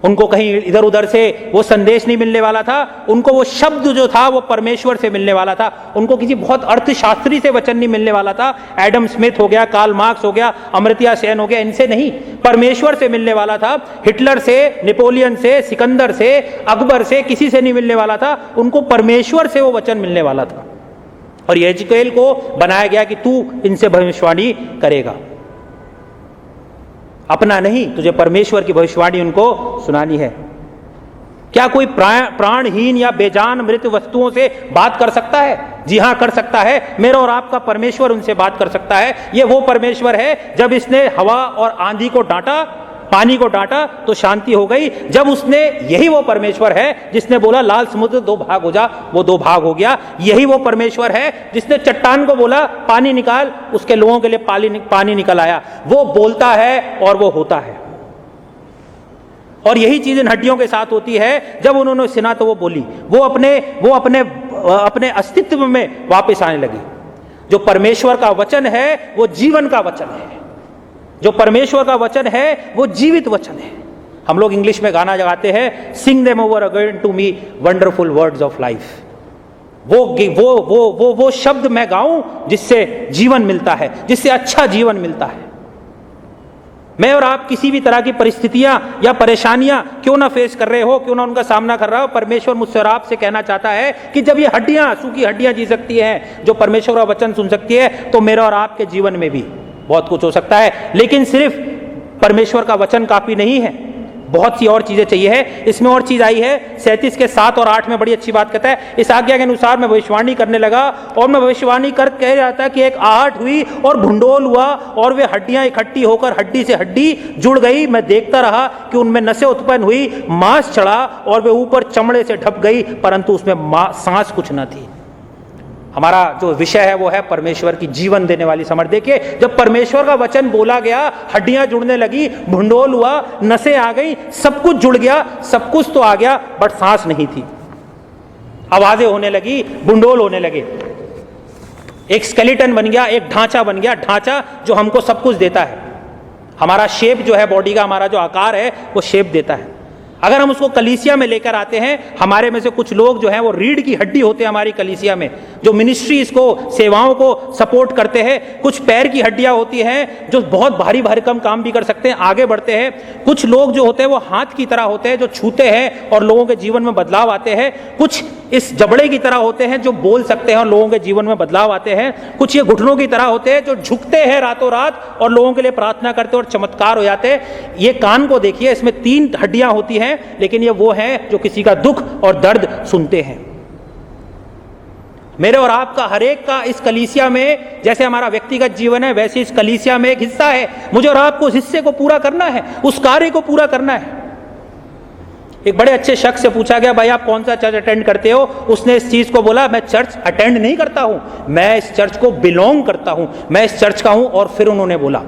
उनको कहीं इधर उधर से वो संदेश नहीं मिलने वाला था, उनको वो शब्द जो था वो परमेश्वर से मिलने वाला था। उनको किसी बहुत अर्थशास्त्री से वचन नहीं मिलने वाला था। एडम स्मिथ हो गया, कार्ल मार्क्स हो गया, अमर्त्य सेन हो गया, इनसे नहीं, परमेश्वर से मिलने वाला था। हिटलर से, नेपोलियन से, सिकंदर से, अकबर से, किसी से नहीं मिलने वाला था। उनको परमेश्वर से वो वचन मिलने वाला था। और यहेजकेल को बनाया गया कि तू इनसे भविष्यवाणी करेगा, अपना नहीं, तुझे परमेश्वर की भविष्यवाणी उनको सुनानी है। क्या कोई प्राणहीन या बेजान मृत वस्तुओं से बात कर सकता है? जी हां, कर सकता है। मेरा और आपका परमेश्वर उनसे बात कर सकता है। ये वो परमेश्वर है, जब इसने हवा और आंधी को डांटा, पानी को डांटा तो शांति हो गई। जब उसने, यही वो परमेश्वर है जिसने बोला लाल समुद्र दो भाग हो जा, वो दो भाग हो गया। यही वो परमेश्वर है जिसने चट्टान को बोला पानी निकाल, उसके लोगों के लिए पानी निकल आया। वो बोलता है और वो होता है। और यही चीज इन हड्डियों के साथ होती है। जब उन्होंने सुना तो वो बोली, वो अपने अस्तित्व में वापस आने लगी। जो परमेश्वर का वचन है वो जीवन का वचन है। जो परमेश्वर का वचन है वो जीवित वचन है। हम लोग इंग्लिश में गाना गाते हैं, sing them over again to me wonderful words of life. वो शब्द मैं गाऊं जिससे जीवन मिलता है, जिससे अच्छा जीवन मिलता है। मैं और आप किसी भी तरह की परिस्थितियां या परेशानियां क्यों ना फेस कर रहे हो, क्यों ना उनका सामना कर रहा हो, परमेश्वर मुझसे और आपसे कहना चाहता है कि जब ये हड्डियां, सूखी हड्डियां जी सकती हैं, जो परमेश्वर का वचन सुन सकती है, तो मेरे और आपके जीवन में भी बहुत कुछ हो सकता है। लेकिन सिर्फ परमेश्वर का वचन काफी नहीं है, बहुत सी और चीजें चाहिए है। इसमें और चीज आई है 37 के 7 और 8 में बड़ी अच्छी बात कहता है, इस आज्ञा के अनुसार मैं भविष्यवाणी करने लगा और मैं भविष्यवाणी कर कह जाता कि एक आहट हुई और भूंडोल हुआ और वे हड्डियां इकट्ठी होकर हड्डी से हड्डी जुड़ गई। मैं देखता रहा कि उनमें नसें उत्पन्न हुई, मांस चढ़ा और वे ऊपर चमड़े से ढप गई, परंतु उसमें सांस कुछ न थी। हमारा जो विषय है वो है परमेश्वर की जीवन देने वाली समर्थ। देखिए, जब परमेश्वर का वचन बोला गया, हड्डियां जुड़ने लगी, भूंडोल हुआ, नसें आ गई, सब कुछ जुड़ गया, सब कुछ तो आ गया, बट सांस नहीं थी। आवाजें होने लगी, भूंडोल होने लगे, एक स्केलेटन बन गया, एक ढांचा बन गया, ढांचा जो हमको सब कुछ देता है। हमारा शेप जो है बॉडी का, हमारा जो आकार है वो शेप देता है। अगर हम उसको कलीसिया में लेकर आते हैं, हमारे में से कुछ लोग जो हैं वो रीढ़ की हड्डी होते हैं हमारी कलीसिया में, जो मिनिस्ट्री इसको, सेवाओं को सपोर्ट करते हैं। कुछ पैर की हड्डियां होती हैं जो बहुत भारी भरकम काम भी कर सकते हैं, आगे बढ़ते हैं। कुछ लोग जो होते हैं वो हाथ की तरह होते हैं जो छूते हैं और लोगों के जीवन में बदलाव आते हैं। कुछ इस जबड़े की तरह होते हैं जो बोल सकते हैं और लोगों के जीवन में बदलाव आते हैं। कुछ ये घुटनों की तरह होते हैं जो झुकते हैं रातों रात और लोगों के लिए प्रार्थना करते हैं और चमत्कार हो जाते हैं। ये कान को देखिए, इसमें 3 हड्डियां होती हैं, लेकिन ये वो हैं जो किसी का दुख और दर्द सुनते हैं। मेरे और आपका, हर एक का इस कलीसिया में, जैसे हमारा व्यक्तिगत जीवन है वैसे इस कलीसिया में एक हिस्सा है। मुझे और आपको उस हिस्से को पूरा करना है, उस कार्य को पूरा करना है। एक बड़े अच्छे शख्स से पूछा गया, भाई आप कौन सा चर्च अटेंड करते हो? उसने इस चीज को बोला, मैं चर्च अटेंड नहीं करता हूं, मैं इस चर्च को बिलोंग करता हूं, मैं इस चर्च का हूं। और फिर उन्होंने बोला,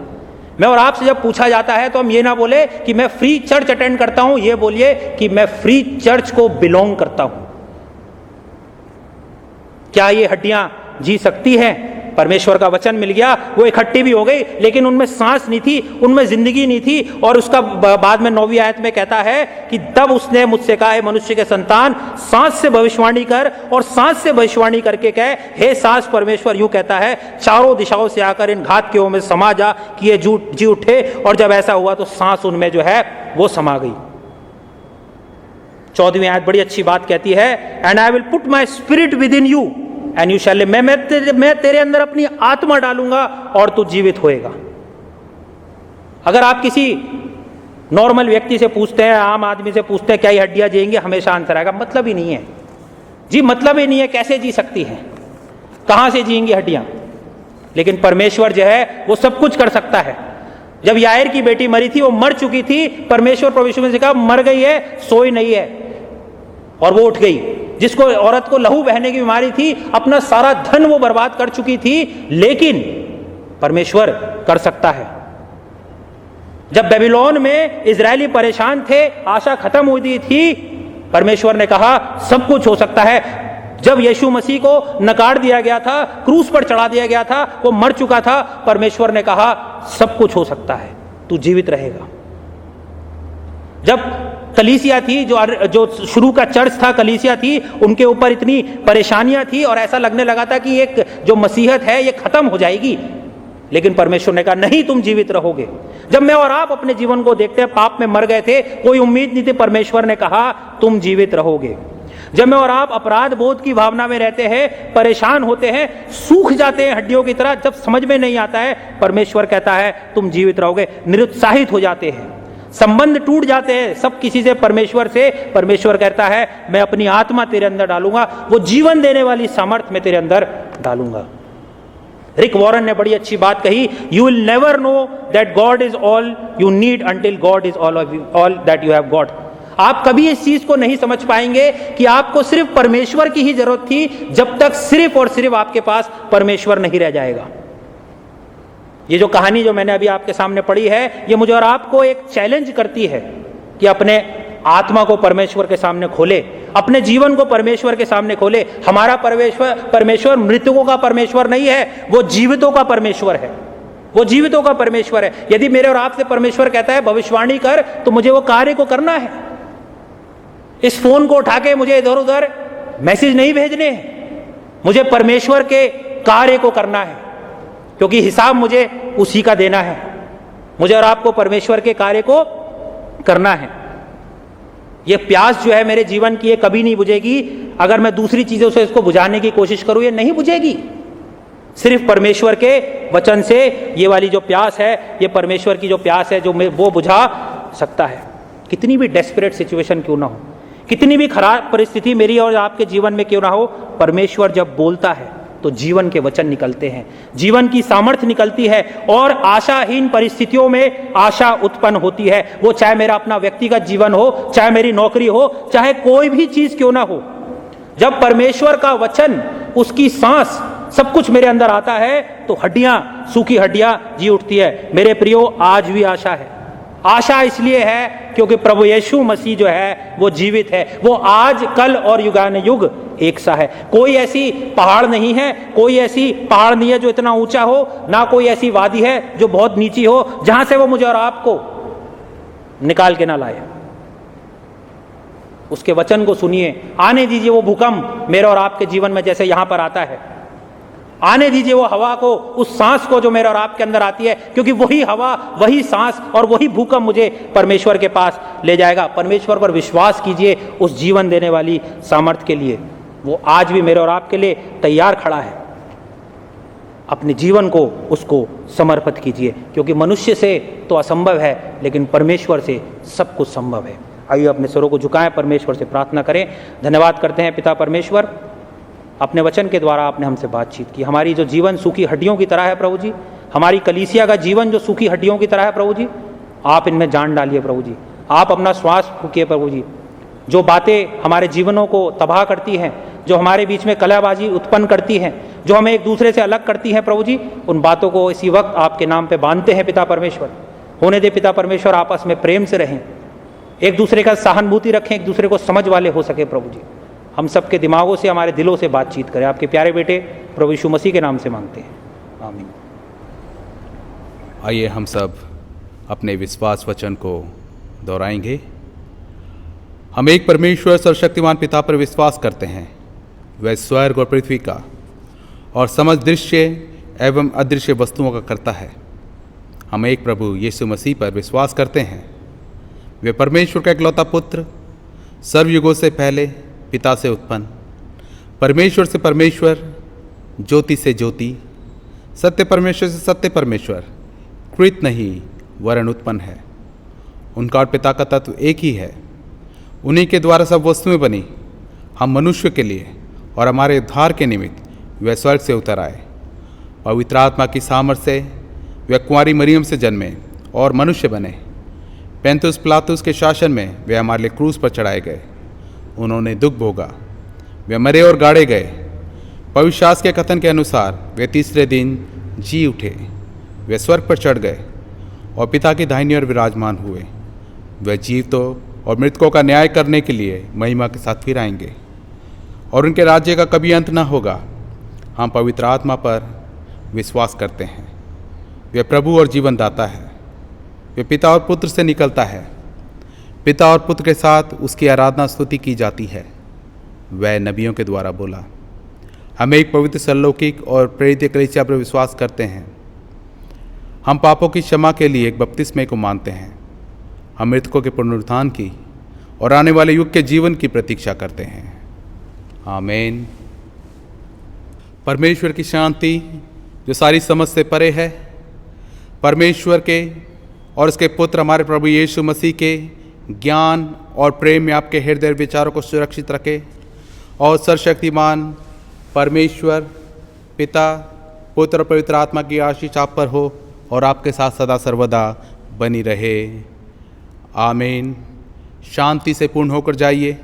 मैं और आपसे जब पूछा जाता है तो हम ये ना बोले कि मैं फ्री चर्च अटेंड करता हूं, ये बोलिए कि मैं फ्री चर्च को बिलोंग करता हूं। क्या ये हड्डियां जी सकती हैं? परमेश्वर का वचन मिल गया, वो इकट्ठी भी हो गई, लेकिन उनमें सांस नहीं थी, उनमें जिंदगी नहीं थी। और उसका बाद में 9वीं आयत में कहता है कि तब उसने मुझसे कहा, मनुष्य के संतान, सांस से भविष्यवाणी कर और सांस से भविष्यवाणी करके कहे, हे सांस, परमेश्वर यूं कहता है, चारों दिशाओं से आकर इन घातकियों में समा जा कि ये जी उठे। और जब ऐसा हुआ तो सांस उनमें जो है वो समा गई। 14वीं आयत बड़ी अच्छी बात कहती है, and I will put my spirit with in you and you shall live. मैं तेरे अंदर अपनी आत्मा डालूंगा और तू जीवित होएगा। अगर आप किसी नॉर्मल व्यक्ति से पूछते हैं, आम आदमी से पूछते हैं क्या ये हड्डियां जिएंगी, हमेशा आंसर आएगा मतलब ही नहीं है जी, मतलब ही नहीं है, कैसे जी सकती हैं, कहां से जिएंगी हड्डियां। लेकिन परमेश्वर जो है वो सब कुछ कर सकता है। जब यायर की बेटी मरी थी, वो मर चुकी थी, परमेश्वर प्रभु यीशु ने कहा मर गई है, सोई नहीं है, और वो उठ गई। जिसको औरत को लहू बहने की बीमारी थी, अपना सारा धन वो बर्बाद कर चुकी थी, लेकिन परमेश्वर कर सकता है। जब बेबीलोन में इजरायली परेशान थे, आशा खत्म हुई थी, परमेश्वर ने कहा सब कुछ हो सकता है। जब यीशु मसीह को नकार दिया गया था, क्रूस पर चढ़ा दिया गया था, वो मर चुका था, परमेश्वर ने कहा सब कुछ हो सकता है, तू जीवित रहेगा। जब कलीसिया थी, जो शुरू का चर्च था, कलीसिया थी, उनके ऊपर इतनी परेशानियां थी और ऐसा लगने लगा था कि एक जो मसीहत है ये खत्म हो जाएगी, लेकिन परमेश्वर ने कहा नहीं, तुम जीवित रहोगे। जब मैं और आप अपने जीवन को देखते हैं, पाप में मर गए थे, कोई उम्मीद नहीं थी, परमेश्वर ने कहा तुम जीवित रहोगे। जब मैं और आप अपराध बोध की भावना में रहते हैं, परेशान होते हैं, सूख जाते हैं हड्डियों की तरह, जब समझ में नहीं आता है, परमेश्वर कहता है तुम जीवित रहोगे। निरुत्साहित हो जाते हैं, संबंध टूट जाते हैं सब किसी से, परमेश्वर से, परमेश्वर कहता है मैं अपनी आत्मा तेरे अंदर डालूंगा, वो जीवन देने वाली सामर्थ्य मैं तेरे अंदर डालूंगा। रिक वॉरेन ने बड़ी अच्छी बात कही, you will never know that God is all you need until God is all that you have got. आप कभी इस चीज को नहीं समझ पाएंगे कि आपको सिर्फ परमेश्वर की ही जरूरत थी, जब तक सिर्फ और सिर्फ आपके पास परमेश्वर नहीं रह जाएगा। ये जो कहानी जो मैंने अभी आपके सामने पढ़ी है, ये मुझे और आपको एक चैलेंज करती है कि अपने आत्मा को परमेश्वर के सामने खोले, अपने जीवन को परमेश्वर के सामने खोले। हमारा परमेश्वर मृतकों का परमेश्वर नहीं है, वो जीवितों का परमेश्वर है, वो जीवितों का परमेश्वर है। यदि मेरे और आपसे परमेश्वर कहता है भविष्यवाणी कर, तो मुझे वो कार्य को करना है। इस फोन को उठा के मुझे इधर उधर मैसेज नहीं भेजने हैं, मुझे परमेश्वर के कार्य को करना है, क्योंकि हिसाब मुझे उसी का देना है। मुझे और आपको परमेश्वर के कार्य को करना है। ये प्यास जो है मेरे जीवन की, ये कभी नहीं बुझेगी अगर मैं दूसरी चीजों से इसको बुझाने की कोशिश करूं, ये नहीं बुझेगी। सिर्फ परमेश्वर के वचन से ये वाली जो प्यास है, ये परमेश्वर की जो प्यास है, जो वो बुझा सकता है। कितनी भी डेस्परेट सिचुएशन क्यों ना हो, कितनी भी खराब परिस्थिति मेरी और आपके जीवन में क्यों ना हो, परमेश्वर जब बोलता है तो जीवन के वचन निकलते हैं, जीवन की सामर्थ्य निकलती है, और आशाहीन परिस्थितियों में आशा उत्पन्न होती है। वो चाहे मेरा अपना व्यक्तिगत जीवन हो, चाहे मेरी नौकरी हो, चाहे कोई भी चीज क्यों ना हो, जब परमेश्वर का वचन, उसकी सांस, सब कुछ मेरे अंदर आता है, तो हड्डियां, सूखी हड्डियां जी उठती है। मेरे प्रियो, आज भी आशा है। आशा इसलिए है क्योंकि प्रभु यीशु मसीह जो है वो जीवित है, वो आज, कल और युगानुयुग एक सा है। कोई ऐसी पहाड़ नहीं है, कोई ऐसी पहाड़ नहीं है जो इतना ऊंचा हो, ना कोई ऐसी वादी है जो बहुत नीची हो, जहां से वो मुझे और आपको निकाल के ना लाए। उसके वचन को सुनिए, आने दीजिए वो भूकंप मेरे और आपके जीवन में जैसे यहां पर आता है, आने दीजिए वो हवा को, उस सांस को जो मेरे और आपके अंदर आती है, क्योंकि वही हवा, वही सांस और वही भूकंप मुझे परमेश्वर के पास ले जाएगा। परमेश्वर पर विश्वास कीजिए उस जीवन देने वाली सामर्थ्य के लिए, वो आज भी मेरे और आपके लिए तैयार खड़ा है। अपने जीवन को उसको समर्पित कीजिए, क्योंकि मनुष्य से तो असंभव है, लेकिन परमेश्वर से सब कुछ संभव है। आइए अपने सिरों को झुकाएं, परमेश्वर से प्रार्थना करें। धन्यवाद करते हैं पिता परमेश्वर, अपने वचन के द्वारा आपने हमसे बातचीत की। हमारी जो जीवन सूखी हड्डियों की तरह है प्रभु जी, हमारी कलीसिया का जीवन जो सूखी हड्डियों की तरह है प्रभु जी, आप इनमें जान डालिए प्रभु जी, आप अपना श्वास फूकिए प्रभु जी। जो बातें हमारे जीवनों को तबाह करती हैं, जो हमारे बीच में कलहबाजी उत्पन्न करती हैं, जो हमें एक दूसरे से अलग करती हैं प्रभु जी, उन बातों को इसी वक्त आपके नाम पे बांधते हैं पिता परमेश्वर। होने दे पिता परमेश्वर, आपस में प्रेम से रहें, एक दूसरे का सहानुभूति रखें, एक दूसरे को समझ वाले हो सके प्रभु जी। हम सबके दिमागों से, हमारे दिलों से बातचीत करें, आपके प्यारे बेटे प्रभु यीशु मसीह के नाम से मांगते हैं, आमीन। आइए हम सब अपने विश्वास वचन को दोहराएंगे। हम एक परमेश्वर सर्वशक्तिमान पिता पर विश्वास करते हैं, वह स्वर्ग और पृथ्वी का और समस्त दृश्य एवं अदृश्य वस्तुओं का करता है। हम एक प्रभु यीशु मसीह पर विश्वास करते हैं, वे परमेश्वर का इकलौता पुत्र, सर्वयुगों से पहले पिता से उत्पन्न, परमेश्वर से परमेश्वर, ज्योति से ज्योति, सत्य परमेश्वर से सत्य परमेश्वर, कृत नहीं वरन उत्पन्न है। उनका और पिता का तत्व एक ही है। उन्हीं के द्वारा सब वस्तुएं बनी। हम मनुष्य के लिए और हमारे उद्धार के निमित्त वे स्वर्ग से उतर आए। पवित्र आत्मा की सामर्थ से वे कुंवारी मरियम से जन्मे और मनुष्य बने। पेंतुस पिलातुस के शासन में वे हमारे लिए क्रूस पर चढ़ाए गए। उन्होंने दुख भोगा, वे मरे और गाड़े गए। पवित्र शास्त्र के कथन के अनुसार वे तीसरे दिन जी उठे। वे स्वर्ग पर चढ़ गए और पिता की दाहिनी ओर विराजमान हुए। वे जीवितों और मृतकों का न्याय करने के लिए महिमा के साथ फिर आएंगे और उनके राज्य का कभी अंत न होगा। हम पवित्र आत्मा पर विश्वास करते हैं। वे प्रभु और जीवन दाता है। वे पिता और पुत्र से निकलता है। पिता और पुत्र के साथ उसकी आराधना स्तुति की जाती है। वह नबियों के द्वारा बोला। हम एक पवित्र सरलौकिक और प्रेरित कलीसिया पर विश्वास करते हैं। हम पापों की क्षमा के लिए एक बपतिस्मे को मानते हैं। हम मृतकों के पुनरुत्थान की और आने वाले युग के जीवन की प्रतीक्षा करते हैं। आमीन। परमेश्वर की शांति जो सारी समझ से परे है, परमेश्वर के और उसके पुत्र हमारे प्रभु यीशु मसीह के ज्ञान और प्रेम में आपके हृदय विचारों को सुरक्षित रखे और सर्वशक्तिमान परमेश्वर पिता, पुत्र और पवित्र आत्मा की आशीष आप पर हो और आपके साथ सदा सर्वदा बनी रहे। आमीन। शांति से पूर्ण होकर जाइए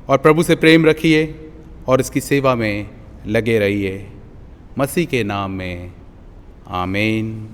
और प्रभु से प्रेम रखिए और इसकी सेवा में लगे रहिए। मसीह के नाम में आमीन।